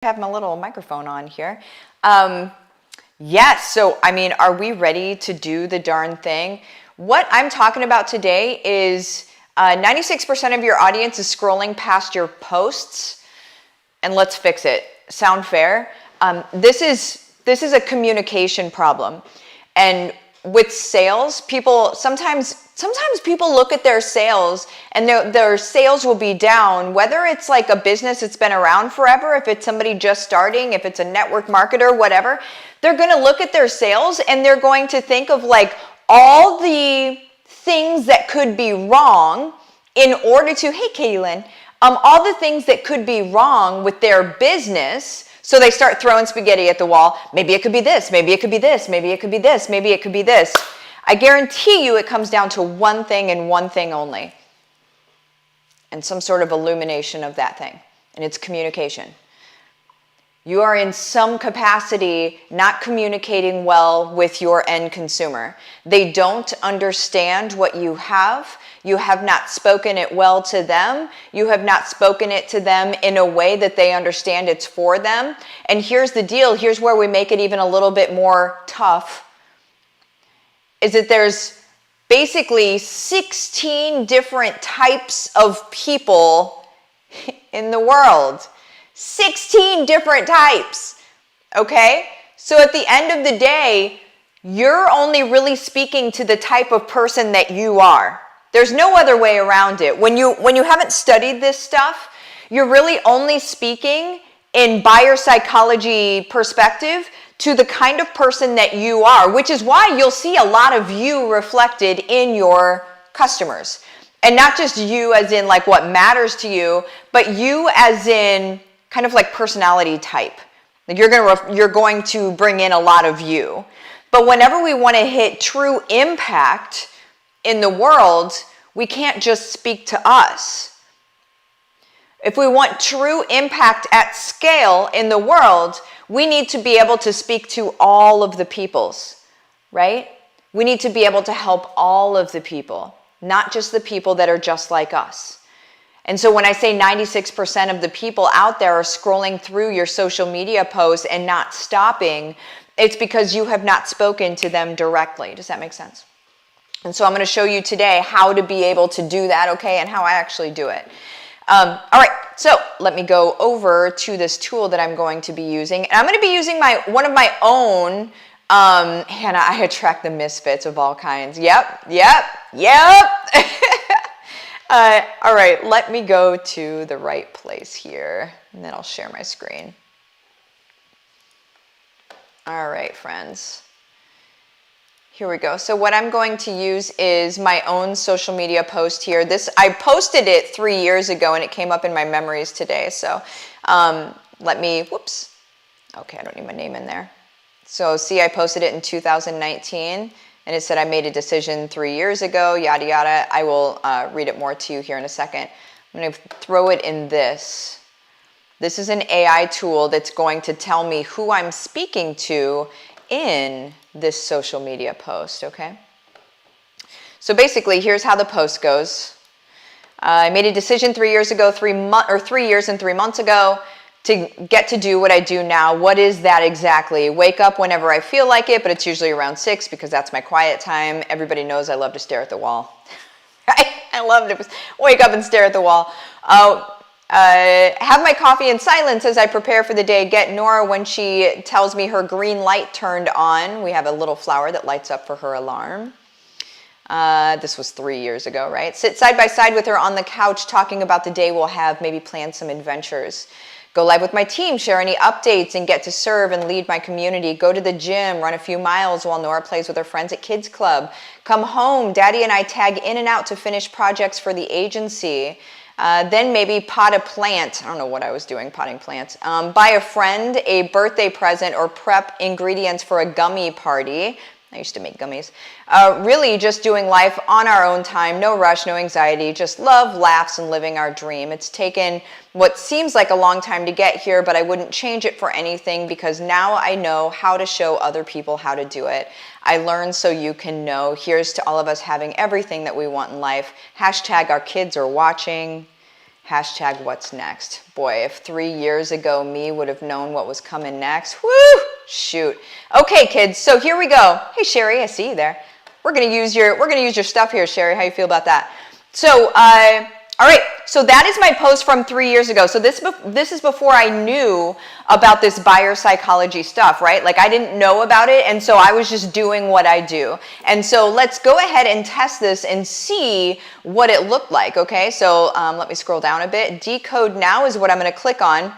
I have my little microphone on here. Yes, so I mean, are we ready to do the darn thing? What I'm talking about today is 96% of your audience is scrolling past your posts, and let's fix it. Sound fair? This is a communication problem, and with sales, people sometimes people look at their sales and their sales will be down, whether it's like a business that's been around forever, if it's somebody just starting, if it's a network marketer, whatever. They're going to look at their sales and they're going to think of like all the things that could be wrong in order to, hey Kaylin, all the things that could be wrong with their business. So they start throwing spaghetti at the wall. Maybe it could be this, maybe it could be this, maybe it could be this, maybe it could be this. I guarantee you it comes down to one thing and one thing only. And some sort of illumination of that thing. And it's communication. You are in some capacity not communicating well with your end consumer. They don't understand what you have. You have not spoken it well to them. You have not spoken it to them in a way that they understand it's for them. And here's the deal. Here's where we make it even a little bit more tough. Is that there's basically 16 different types of people in the world. 16 different types. Okay? So at the end of the day, you're only really speaking to the type of person that you are. There's no other way around it. When you haven't studied this stuff, you're really only speaking in buyer psychology perspective to the kind of person that you are, which is why you'll see a lot of you reflected in your customers. And not just you as in like what matters to you, but you as in kind of like personality type. Like you're going to bring in a lot of you. But whenever we want to hit true impact in the world, we can't just speak to us. If we want true impact at scale in the world, we need to be able to speak to all of the peoples, right? We need to be able to help all of the people, not just the people that are just like us. And so when I say 96% of the people out there are scrolling through your social media posts and not stopping, it's because you have not spoken to them directly. Does that make sense? And so I'm going to show you today how to be able to do that, okay, and how I actually do it. All right, so let me go over to this tool that I'm going to be using. And I'm going to be using one of my own, Hannah, I attract the misfits of all kinds. Yep. All right, let me go to the right place here, and then I'll share my screen. All right, friends. Here we go. So what I'm going to use is my own social media post here. I posted it 3 years ago and it came up in my memories today. So whoops. Okay, I don't need my name in there. So see, I posted it in 2019 and it said I made a decision 3 years ago, yada, yada. I will read it more to you here in a second. I'm going to throw it in this. This is an AI tool that's going to tell me who I'm speaking to in this social media post, okay? So basically, here's how the post goes. I made a decision 3 years ago, 3 years and 3 months ago to get to do what I do now. What is that exactly? Wake up whenever I feel like it, but it's usually around 6 because that's my quiet time. Everybody knows I love to stare at the wall. I love to wake up and stare at the wall. Have my coffee in silence as I prepare for the day. Get Nora when she tells me her green light turned on. We have a little flower that lights up for her alarm. This was 3 years ago, right? Sit side by side with her on the couch talking about the day we'll have, maybe plan some adventures. Go live with my team, share any updates, and get to serve and lead my community. Go to the gym, run a few miles while Nora plays with her friends at Kids Club. Come home, Daddy and I tag in and out to finish projects for the agency. Then maybe pot a plant. I don't know what I was doing, potting plants. Buy a friend a birthday present or prep ingredients for a gummy party. I used to make gummies. Really just doing life on our own time. No rush, no anxiety. Just love, laughs, and living our dream. It's taken what seems like a long time to get here, but I wouldn't change it for anything because now I know how to show other people how to do it. I learned so you can know. Here's to all of us having everything that we want in life. Hashtag our kids are watching. Hashtag what's next. Boy, if 3 years ago me would have known what was coming next, whoo, shoot. Okay, kids, so here we go. Hey, Sherry, I see you there. We're gonna use your stuff here, Sherry. How you feel about that? So, all right, so that is my post from 3 years ago. So this is before I knew about this buyer psychology stuff, right? Like I didn't know about it, and so I was just doing what I do. And so let's go ahead and test this and see what it looked like, okay? So let me scroll down a bit. Decode now is what I'm gonna click on.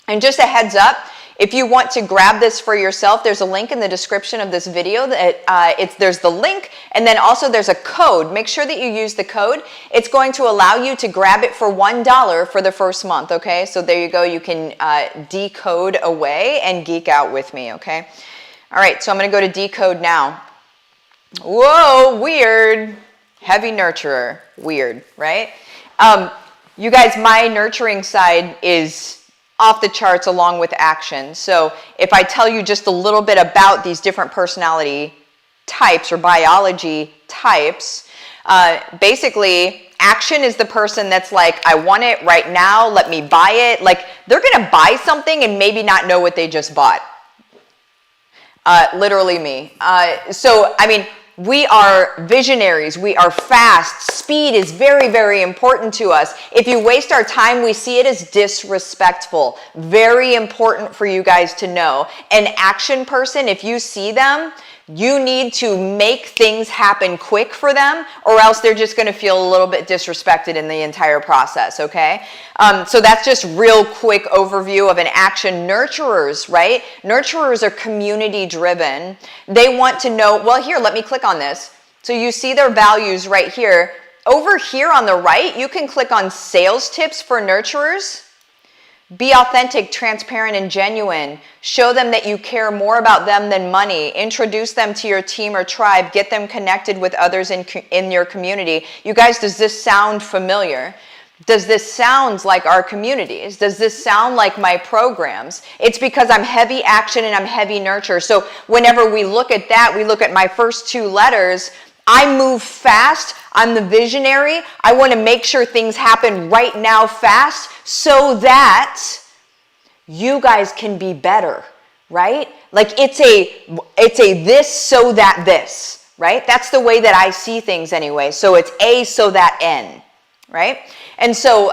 And just a heads up, if you want to grab this for yourself, there's a link in the description of this video. There's the link, and then also there's a code. Make sure that you use the code. It's going to allow you to grab it for $1 for the first month, okay? So there you go. You can decode away and geek out with me, okay? All right, so I'm going to go to Decode now. Whoa, weird. Heavy nurturer. Weird, right? You guys, my nurturing side is off the charts along with action. So if I tell you just a little bit about these different personality types or biology types, basically action is the person that's like, I want it right now, let me buy it. Like they're gonna buy something and maybe not know what they just bought. Literally me. So, I mean, we are visionaries. We are fast. Speed is very, very important to us. If you waste our time, we see it as disrespectful. Very important for you guys to know. An action person, if you see them, you need to make things happen quick for them, or else they're just going to feel a little bit disrespected in the entire process, okay? So that's just real quick overview of an action. Nurturers, right? Nurturers are community driven. They want to know, well, here, let me click on this. So you see their values right here. Over here on the right, you can click on sales tips for nurturers. Be authentic, transparent, and genuine. Show them that you care more about them than money. Introduce them to your team or tribe. Get them connected with others in your community. You guys, does this sound familiar? Does this sound like our communities? Does this sound like my programs? It's because I'm heavy action and I'm heavy nurture. So whenever we look at that, we look at my first two letters. I move fast. I'm the visionary. I want to make sure things happen right now fast so that you guys can be better, right? Like it's a this so that this, right? That's the way that I see things anyway. So it's A so that N, right? And so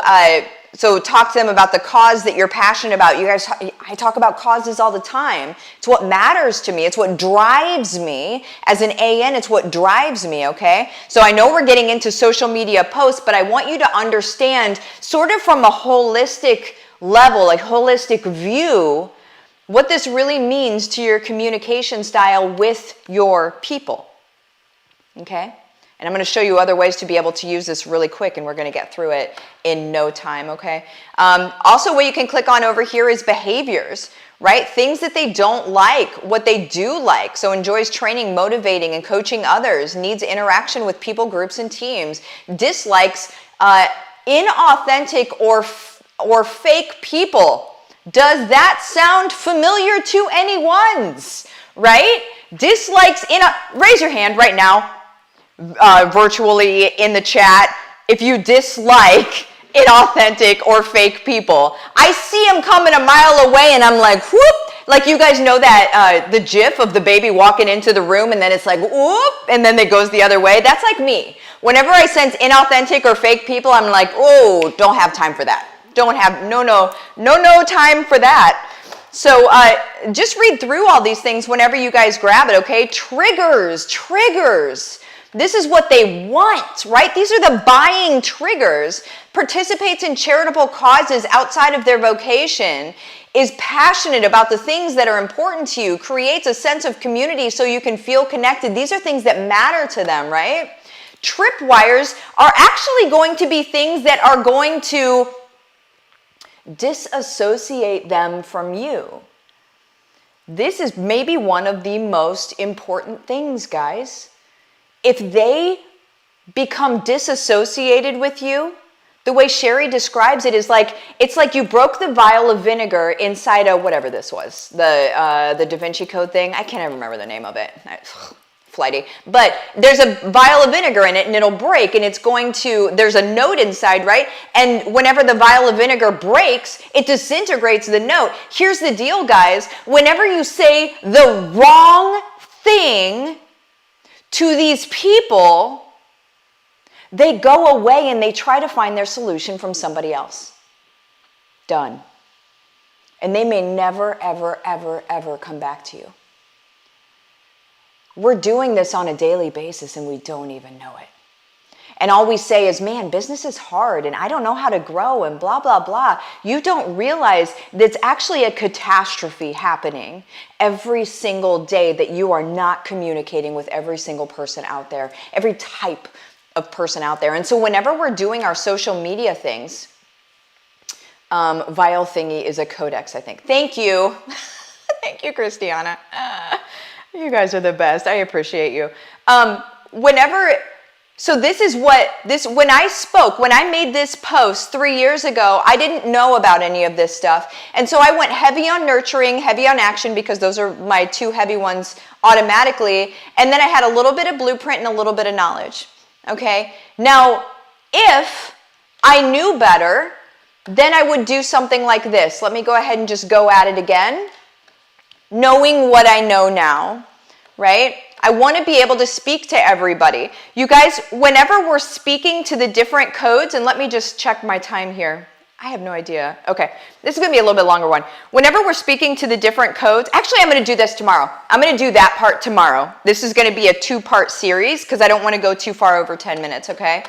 so talk to them about the cause that you're passionate about. You guys, I talk about causes all the time. It's what matters to me. It's what drives me. As an AN, it's what drives me, okay? So I know we're getting into social media posts, but I want you to understand sort of from a holistic level, like holistic view, what this really means to your communication style with your people, okay? And I'm going to show you other ways to be able to use this really quick, and we're going to get through it in no time, okay? Also, what you can click on over here is behaviors, right? Things that they don't like, what they do like. So enjoys training, motivating, and coaching others. Needs interaction with people, groups, and teams. Dislikes inauthentic or fake people. Does that sound familiar to anyone's, right? Dislikes, raise your hand right now. Virtually in the chat, if you dislike inauthentic or fake people. I see them coming a mile away and I'm like, whoop, like you guys know that the gif of the baby walking into the room and then it's like, whoop, and then it goes the other way. That's like me. Whenever I sense inauthentic or fake people, I'm like, oh, don't have time for that. Don't have, no time for that. So just read through all these things whenever you guys grab it, okay? Triggers. This is what they want, right? These are the buying triggers. Participates in charitable causes outside of their vocation. Is passionate about the things that are important to you. Creates a sense of community so you can feel connected. These are things that matter to them, right? Tripwires are actually going to be things that are going to disassociate them from you. This is maybe one of the most important things, guys. If they become disassociated with you, the way Sherry describes it is like, it's like you broke the vial of vinegar inside a, whatever this was, the Da Vinci Code thing. I can't even remember the name of it. flighty, but there's a vial of vinegar in it and it'll break and it's going to, there's a note inside, right? And whenever the vial of vinegar breaks, it disintegrates the note. Here's the deal, guys. Whenever you say the wrong thing to these people, they go away and they try to find their solution from somebody else. Done. And they may never, ever, ever, ever come back to you. We're doing this on a daily basis and we don't even know it. And all we say is, man, business is hard and I don't know how to grow and blah, blah, blah. You don't realize that it's actually a catastrophe happening every single day that you are not communicating with every single person out there, every type of person out there. And so whenever we're doing our social media things, vial thingy is a codex, I think. Thank you. Thank you, Christiana. You guys are the best. I appreciate you. So this is when I made this post 3 years ago, I didn't know about any of this stuff. And so I went heavy on nurturing, heavy on action, because those are my two heavy ones automatically. And then I had a little bit of blueprint and a little bit of knowledge. Okay. Now, if I knew better, then I would do something like this. Let me go ahead and just go at it again. Knowing what I know now, right? I want to be able to speak to everybody. You guys, whenever we're speaking to the different codes, and let me just check my time here. I have no idea. Okay, this is going to be a little bit longer one. Whenever we're speaking to the different codes, actually I'm going to do this tomorrow. I'm going to do that part tomorrow. This is going to be a 2-part series because I don't want to go too far over 10 minutes, okay?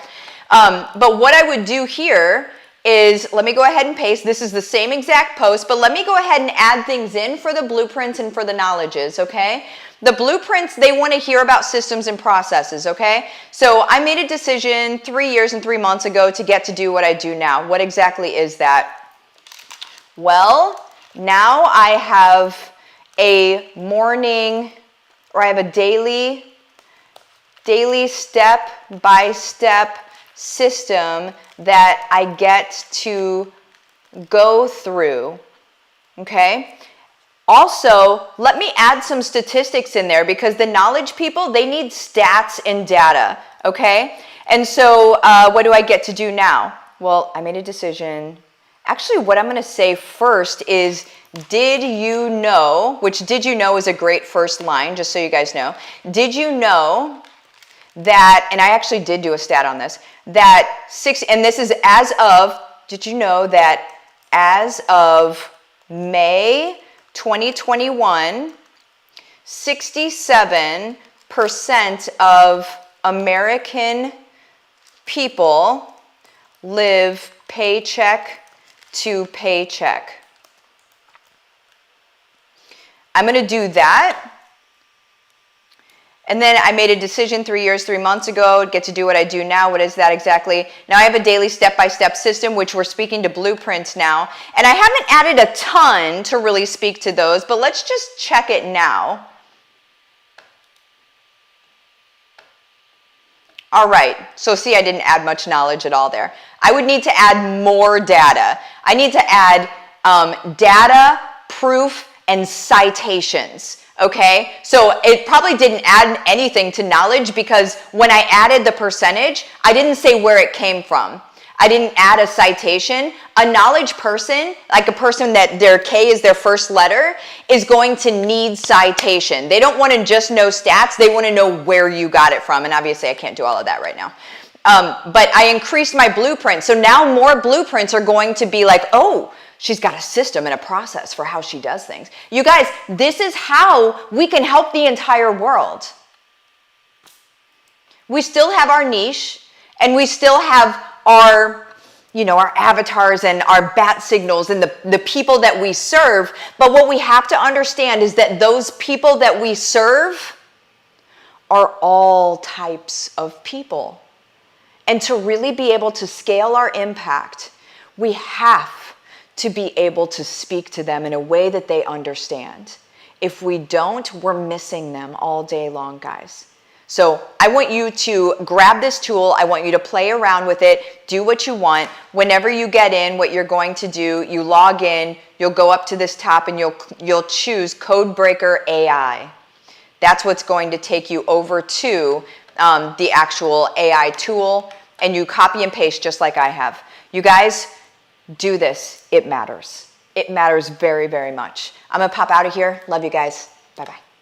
But what I would do here is, let me go ahead and paste. This is the same exact post, but let me go ahead and add things in for the blueprints and for the knowledges, okay? The blueprints, they want to hear about systems and processes, okay? So I made a decision 3 years and 3 months ago to get to do what I do now. What exactly is that? Well, now I have a morning, or I have a daily step-by-step system that I get to go through, okay? Also, let me add some statistics in there because the knowledge people, they need stats and data, okay? And so what do I get to do now? Well, I made a decision. Actually, what I'm going to say first is, did you know, which did you know is a great first line, just so you guys know. Did you know that, and I actually did do a stat on this, that and this is as of, did you know that as of May 2021, 67% of American people live paycheck to paycheck. I'm going to do that. And then I made a decision 3 years, 3 months ago, get to do what I do now. What is that exactly? Now I have a daily step-by-step system, which we're speaking to blueprints now. And I haven't added a ton to really speak to those, but let's just check it now. All right, so see, I didn't add much knowledge at all there. I would need to add more data. I need to add data, proof, and citations. Okay, so it probably didn't add anything to knowledge because when I added the percentage, I didn't say where it came from. I didn't add a citation. A knowledge person, like a person that their K is their first letter, is going to need citation. They don't want to just know stats. They want to know where you got it from. And obviously I can't do all of that right now. But I increased my blueprint. So now more blueprints are going to be like, oh, she's got a system and a process for how she does things. You guys, this is how we can help the entire world. We still have our niche and we still have our, our avatars and our bat signals and the people that we serve. But what we have to understand is that those people that we serve are all types of people. And to really be able to scale our impact, we have to be able to speak to them in a way that they understand. If we don't, we're missing them all day long, guys. So I want you to grab this tool. I want you to play around with it. Do what you want. Whenever you get in, what you're going to do, you log in, you'll go up to this top and you'll choose Codebreaker AI. that's what's going to take you over to the actual AI tool, and you copy and paste just like I have. You guys, do this. It matters. It matters very, very much. I'm going to pop out of here. Love you guys. Bye-bye.